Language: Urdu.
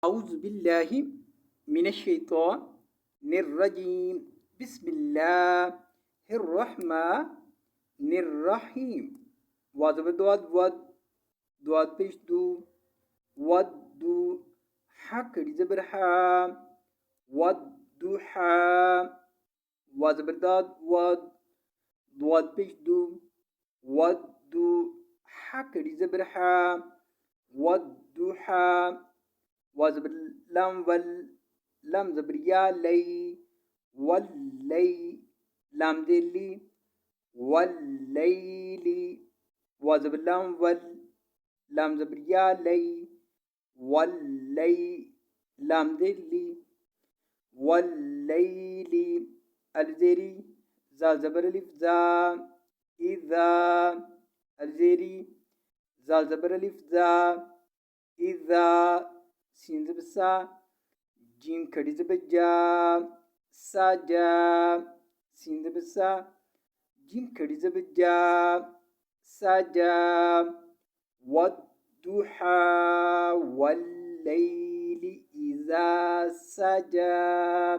أعوذ بالله من الشيطان الرجيم. بسم الله الرحمن الرحيم. واد ود دواد پیش دو ود دو حکر زبر ود دو وزبرداد ود دواد پیش دو ود دو حکر زبر ود دو وزبر لام ول لام زبر يا لي واللي لام دلي والليل وزبر لام ول لام زبر يا لي واللي لام دلي والليل الزيري زال زبر الف زا إذا الزيري زال زبر الف زا إذا سين زبر سا جيم كري زبر جا ساجا سين زبر سا جيم كري زبر جا ساجا والضحى والليل إذا سجى.